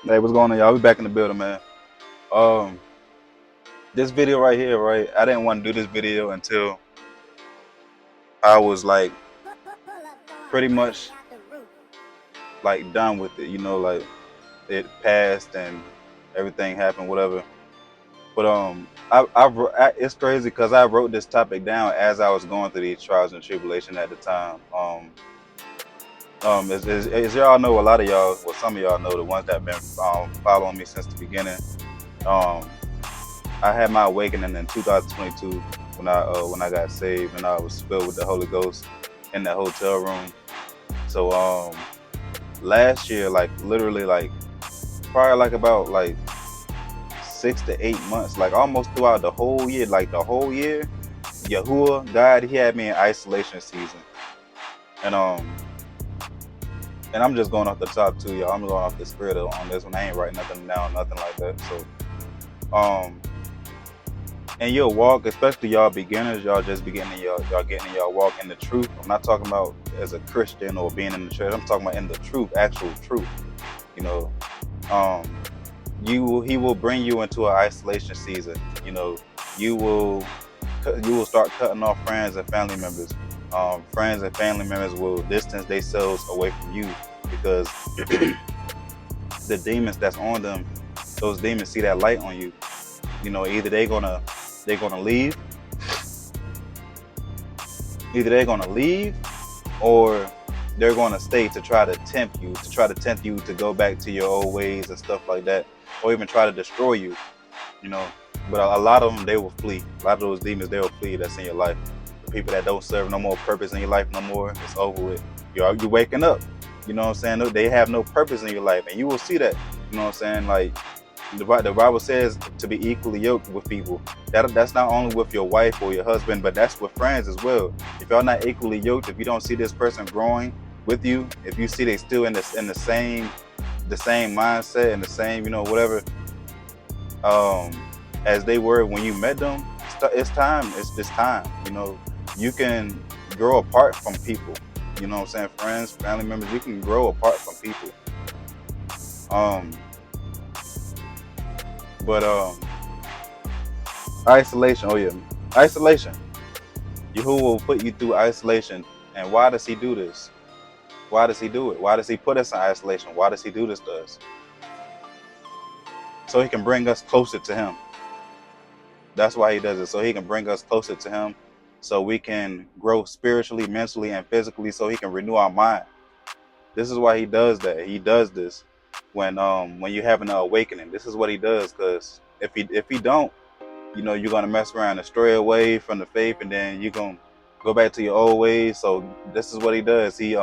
Hey, what's going on, y'all? We back in the building, man. Um, this video right here, right? I didn't want to do this video until I was like pretty much like done with it. Like it passed and everything happened, whatever. But it's crazy because I wrote this topic down as I was going through these trials and tribulation at the time. As y'all know, a lot of y'all, well, some of y'all know, the ones that have been following me since the beginning. Um, I had my awakening in 2022 when I got saved and I was filled with the Holy Ghost in that hotel room. So last year, like literally, like probably like about like 6 to 8 months, like almost throughout the whole year, like the whole year, Yahuwah, God, He had me in isolation season, and and I'm just going off the top too, y'all. I'm going off the spirit on this one. I ain't writing nothing down, nothing like that. So and your walk, especially y'all beginners, y'all just beginning, y'all getting in y'all walk in the truth. I'm not talking about as a Christian or being in the church. I'm talking about in the truth, actual truth. You know, um, he will bring you into an isolation season. You know, you will you will start cutting off friends and family members. Friends and family members will distance themselves away from you because the demons that's on them, those demons see that light on you. You know, they're gonna leave, either they're gonna leave or they're gonna stay to try to tempt you to go back to your old ways and stuff like that, or even try to destroy you. You know, but a lot of them, they will flee. A lot of those demons, they will flee. That's in your life. The people that don't serve no more purpose in your life no more, it's over with. You're waking up. You know what I'm saying? They have no purpose in your life, and you will see that. You know what I'm saying? Like the Bible says to be equally yoked with people. That's not only with your wife or your husband, but that's with friends as well. If y'all not equally yoked, if you don't see this person growing with you, if you see they still in the same mindset and the same, whatever, um as they were when you met them, it's time. It's time. You can grow apart from people. You know what I'm saying? Friends, family members, you can grow apart from people. Um, but isolation. Oh yeah, isolation. Yahuwah will put you through isolation. And why does He do this? Why does He do it? Why does He put us in isolation? Why does He do this to us? So He can bring us closer to Him. That's why He does it. So He can bring us closer to Him, so we can grow spiritually, mentally, and physically. So He can renew our mind. This is why He does that. He does this when you have an awakening. This is what He does. Because if he don't, you're gonna mess around and stray away from the faith, and then you're gonna go back to your old ways. So this is what He does. This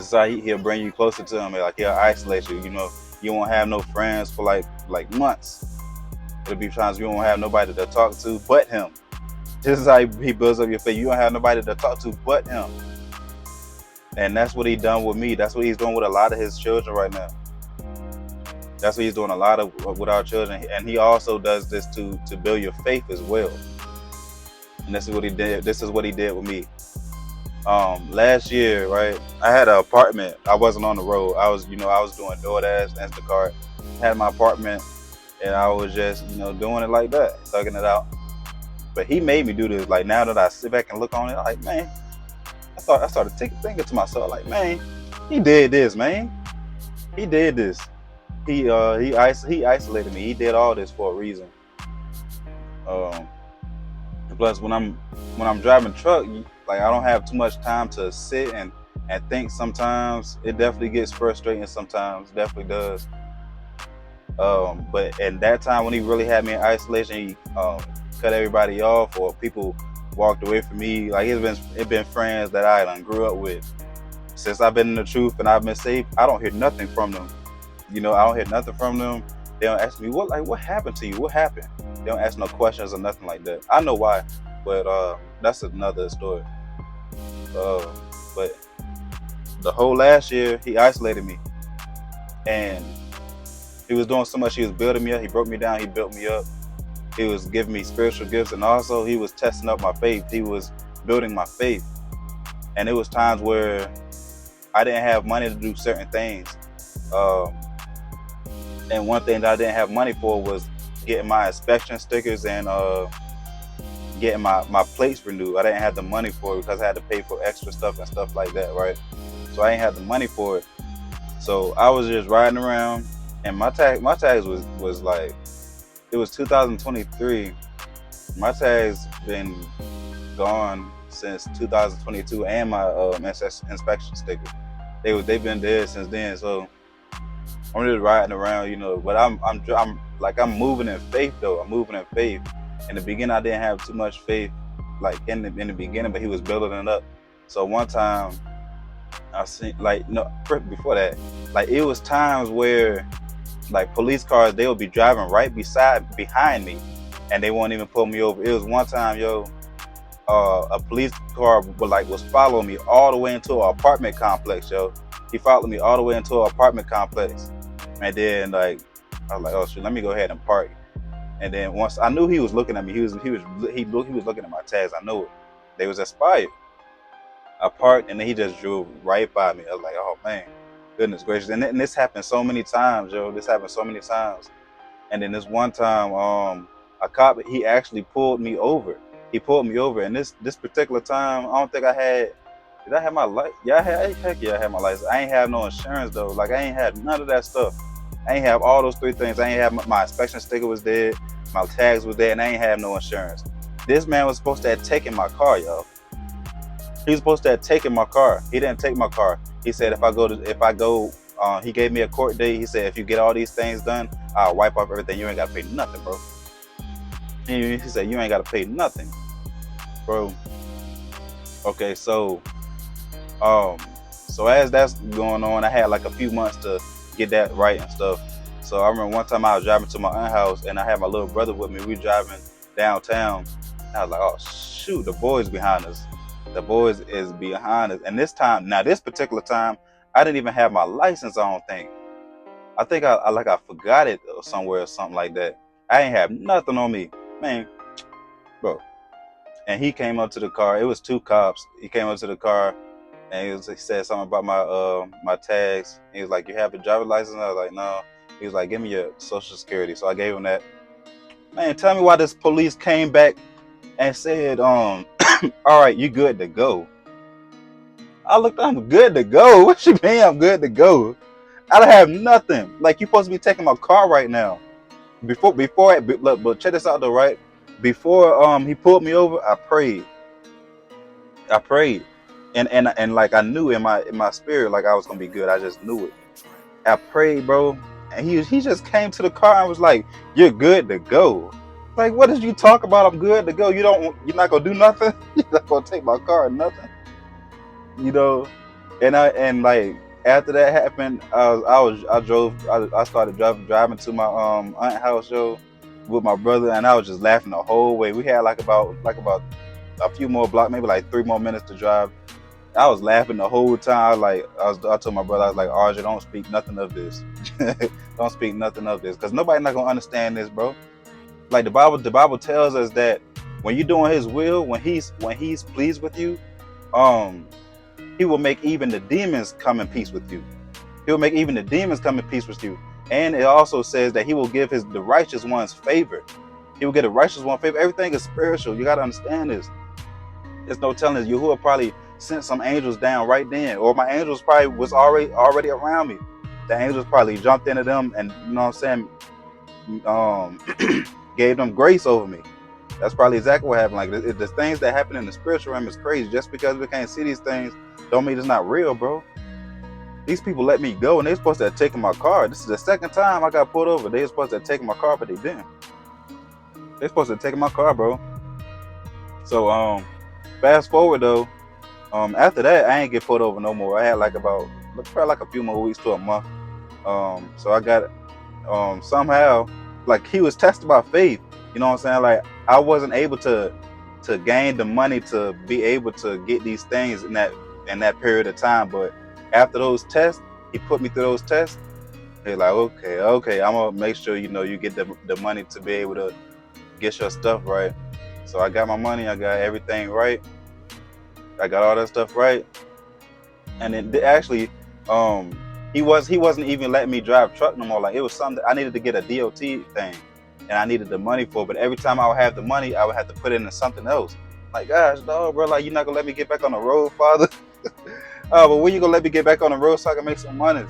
is how He'll bring you closer to Him. Like He'll isolate you. You won't have no friends for like months. There'll be times you won't have nobody to talk to but Him. This is how He builds up your faith. You don't have nobody to talk to but Him. And that's what He done with me. That's what He's doing with a lot of His children right now. That's what He's doing a lot of with our children. And He also does this to build your faith as well. And this is what He did. This is what He did with me. Last year, right? I had an apartment. I wasn't on the road. I was doing DoorDash, Instacart. I had my apartment, and I was just, doing it like that, thugging it out. But He made me do this. Like now that I sit back and look on it, I'm like, man, I started thinking to myself, like, man, He did this, man. He did this. He isolated me. He did all this for a reason. Um, Plus, when I'm driving truck, like I don't have too much time to sit and think. Sometimes it definitely gets frustrating. Sometimes, definitely does. But in that time when He really had me in isolation, He cut everybody off, or people walked away from me. Like it been friends that I done grew up with. Since I've been in the truth and I've been saved, I don't hear nothing from them. I don't hear nothing from them. They don't ask me what happened to you. What happened? They don't ask no questions or nothing like that. I know why, but that's another story. But the whole last year, He isolated me, and He was doing so much. He was building me up. He broke me down. He built me up. He was giving me spiritual gifts, and also He was testing up my faith. He was building my faith. And it was times where I didn't have money to do certain things. Um, and one thing that I didn't have money for was getting my inspection stickers and getting my plates renewed. I didn't have the money for it because I had to pay for extra stuff and stuff like that, right? So I ain't had the money for it. So I was just riding around, and my tags was like, it was 2023. My tags been gone since 2022, and my inspection sticker. They've been dead since then. So I'm just riding around, But I'm moving in faith though. I'm moving in faith. In the beginning, I didn't have too much faith, like in the beginning, but he was building it up. So one time, I seen like no before that, like it was times where like police cars they would be driving right behind me, and they won't even pull me over. It was one time, a police car was following me all the way into an apartment complex, yo. He followed me all the way into an apartment complex, and then like I was like, oh shoot, let me go ahead and park. And then once I knew he was looking at me, he was looking at my tags. I knew it. They was expired. I parked, and then he just drove right by me. I was like, oh man, goodness gracious. And this happened so many times, yo. This happened so many times. And then this one time, a cop, he actually pulled me over. He pulled me over, and this particular time, I don't think did I have my license? Yeah, heck yeah, I had my license. I ain't have no insurance though. Like I ain't had none of that stuff. I ain't have all those three things. I ain't have my inspection sticker was dead, my tags was dead, and I ain't have no insurance. This man was supposed to have taken my car, yo. He was supposed to have taken my car. He didn't take my car. He said he gave me a court date. He said if you get all these things done, I'll wipe off everything. You ain't gotta pay nothing, bro. He said you ain't gotta pay nothing, bro. Okay, so as that's going on, I had like a few months to get that right and stuff. So I remember one time I was driving to my aunt's house, and I had my little brother with me. We driving downtown. I was like, oh shoot, the boys behind us. The boys is behind us. And this particular time, I didn't even have my license, I don't think. I think I forgot it somewhere or something like that. I ain't have nothing on me. Man, bro. And he came up to the car. It was two cops. He came up to the car, and he said something about my tags. He was like, you have a driver's license? I was like, no. He was like, give me your social security. So I gave him that. Man, tell me why this police came back and said, all right, you good to go. I looked, I'm good to go. What you mean I'm good to go? I don't have nothing. Like, you're supposed to be taking my car right now. But check this out though, right? Before he pulled me over, I prayed. And like I knew in my spirit like I was gonna be good. I just knew it. I prayed, bro. And he just came to the car and was like, you're good to go. Like, what did you talk about? I'm good to go. You're not gonna do nothing? You're not gonna take my car or nothing? And like after that happened, I started driving to my aunt house, yo, with my brother, and I was just laughing the whole way. We had like about a few more blocks, maybe like 3 more minutes to drive. I was laughing the whole time. I told my brother, I was like, Arja, don't speak nothing of this. Don't speak nothing of this, because nobody's not gonna understand this, bro. Like the Bible tells us that when you're doing His will, when He's pleased with you, He will make even the demons come in peace with you. He will make even the demons come in peace with you. And it also says that He will give the righteous ones favor. He will get a righteous one favor. Everything is spiritual. You gotta understand this. There's no telling. Yahuwah probably sent some angels down right then, or my angels probably was already around me. The angels probably jumped into them and, you know what I'm saying, gave them grace over me. That's probably exactly what happened. Like the things that happen in the spiritual realm is crazy. Just because we can't see these things don't mean it's not real, bro. These people let me go, and they're supposed to have taken my car. This is the second time I got pulled over. They were supposed to have taken my car, but they didn't. They're supposed to have taken my car, bro. So fast forward though, after that I ain't get pulled over no more. I had probably like a few more weeks to a month. So I got somehow, like, he was tested by faith. You know what I'm saying? Like, I wasn't able to gain the money to be able to get these things in that period of time. But after those tests, he put me through those tests. He's like, okay, I'm gonna make sure you get the money to be able to get your stuff right. So I got my money, I got everything right. I got all that stuff right. And it actually, He wasn't even letting me drive truck no more. Like it was something I needed to get a DOT thing, and I needed the money for. But every time I would have the money, I would have to put it into something else. Like, gosh, dog, bro, like you're not gonna let me get back on the road, father. Oh, but when you gonna let me get back on the road so I can make some money?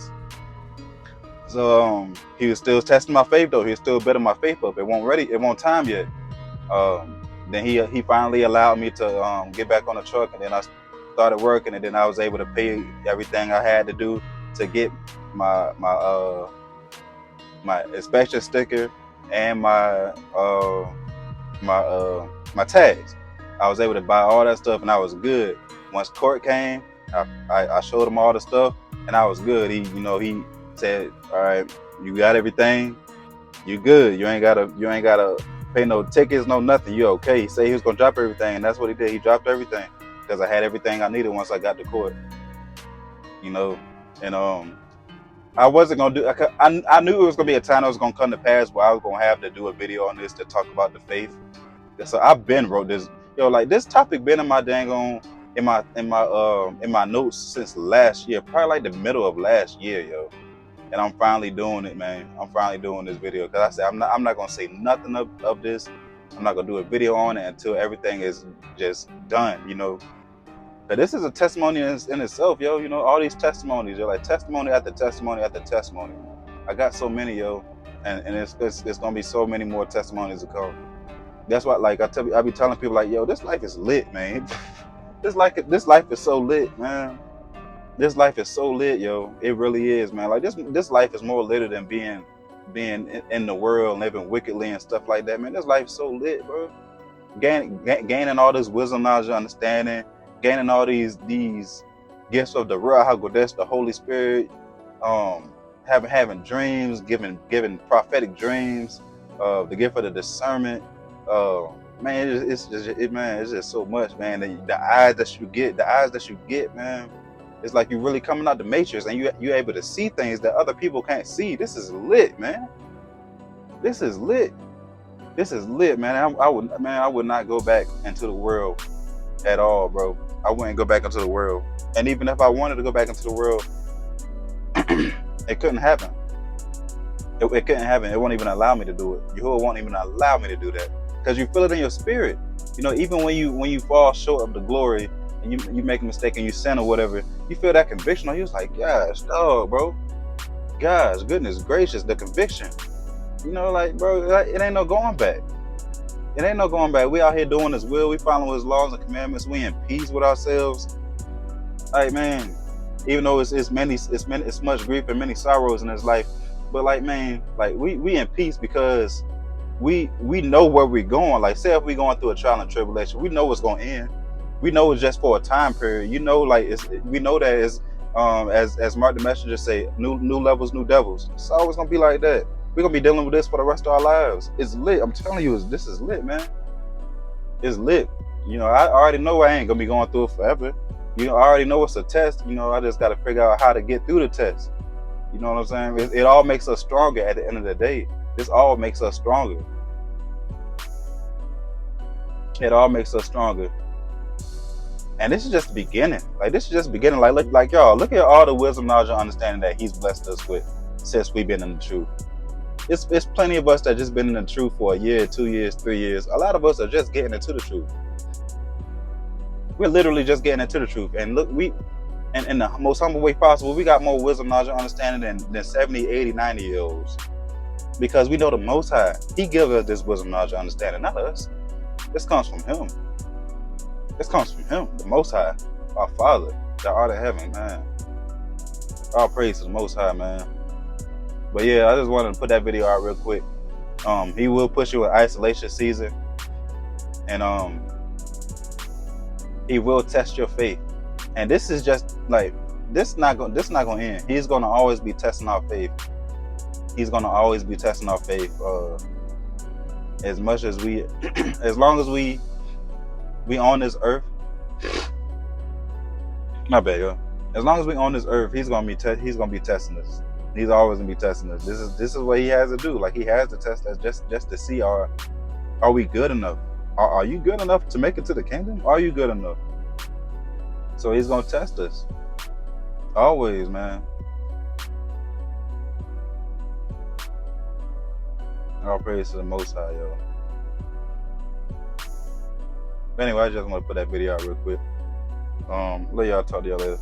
So he was still testing my faith though. He was still building my faith up. It won't time yet. Then he finally allowed me to get back on the truck, and then I started working, and then I was able to pay everything I had to do to get my inspection sticker and my tags. I was able to buy all that stuff, and I was good. Once court came, I showed him all the stuff, and I was good. He said, "All right, you got everything. You good. You ain't gotta pay no tickets, no nothing. You okay?" He said he was gonna drop everything, and that's what he did. He dropped everything because I had everything I needed once I got to court. And I wasn't gonna do. I knew it was gonna be a time that was gonna come to pass where I was gonna have to do a video on this to talk about the faith. So I've been wrote this. Like this topic been in my in my notes since last year, probably like the middle of last year, And I'm finally doing it, man. I'm finally doing this video because I said I'm not gonna say nothing of this. I'm not gonna do a video on it until everything is just done, But this is a testimony in itself, all these testimonies, like testimony after testimony after testimony. I got so many, and it's gonna be so many more testimonies to come. That's why, like I be telling people, like, this life is lit, man. This life is so lit, man. This life is so lit, It really is, man. Like this life is more lit than being in the world, living wickedly and stuff like that, man. This life is so lit, bro. Gaining all this wisdom, knowledge, understanding, gaining all these gifts of the Ruach HaKodesh, the Holy Spirit, having dreams, giving prophetic dreams, the gift of the discernment. Man, it's just so much, man. The eyes that you get, man. It's like you're really coming out the matrix, and you're able to see things that other people can't see. This is lit, man. This is lit. This is lit, man. I would not go back into the world at all, bro. I wouldn't go back into the world. And even if I wanted to go back into the world, it couldn't happen. It couldn't happen. It won't even allow me to do it. Yahuwah won't even allow me to do that. Because you feel it in your spirit. Even when you fall short of the glory and you make a mistake and you sin or whatever, you feel that conviction on you. It's like, gosh, dog, bro. Gosh, goodness gracious, the conviction. Like, bro, it ain't no going back. It ain't no going back. We out here doing His will. We following His laws and commandments. We in peace with ourselves. Like, man, even though it's much grief and many sorrows in this life, but like, man, like we in peace because we know where we're going. Like, say if we going through a trial and tribulation, we know it's going to end. We know it's just for a time period. We know that it's as Mark the Messenger say, new levels, new devils. It's always gonna be like that. We're gonna be dealing with this for the rest of our lives. It's lit. I'm telling you, this is lit, man. It's lit. I already know I ain't gonna be going through it forever. I already know it's a test. I just gotta figure out how to get through the test. You know what I'm saying? It all makes us stronger at the end of the day. This all makes us stronger. It all makes us stronger. And this is just the beginning. Like, this is just the beginning. Like y'all, look at all the wisdom, knowledge, and understanding that He's blessed us with since we've been in the truth. It's plenty of us that just been in the truth for a year, 2 years, 3 years. A lot of us are just getting into the truth. We're literally just getting into the truth. And look, in the most humble way possible, we got more wisdom, knowledge, and understanding than 70, 80, 90-year-olds. Because we know the Most High. He gives us this wisdom, knowledge, and understanding, not us. This comes from Him. This comes from Him, the Most High, our Father, that art in heaven, man. All praise to the Most High, man. But yeah, I just wanted to put that video out real quick. He will push you in isolation season, and He will test your faith. And this is just like this not gonna end. He's gonna always be testing our faith. He's gonna always be testing our faith. As much as we, as long as we on this earth. My bad, yo. As long as we on this earth, He's gonna be testing us. He's always gonna be testing us. This is what He has to do. Like, He has to test us just to see are we good enough? Are you good enough to make it to the kingdom? Are you good enough? So He's gonna test us. Always, man. All praise to the Most High, yo. But anyway, I just want to put that video out real quick. Let y'all talk to y'all later.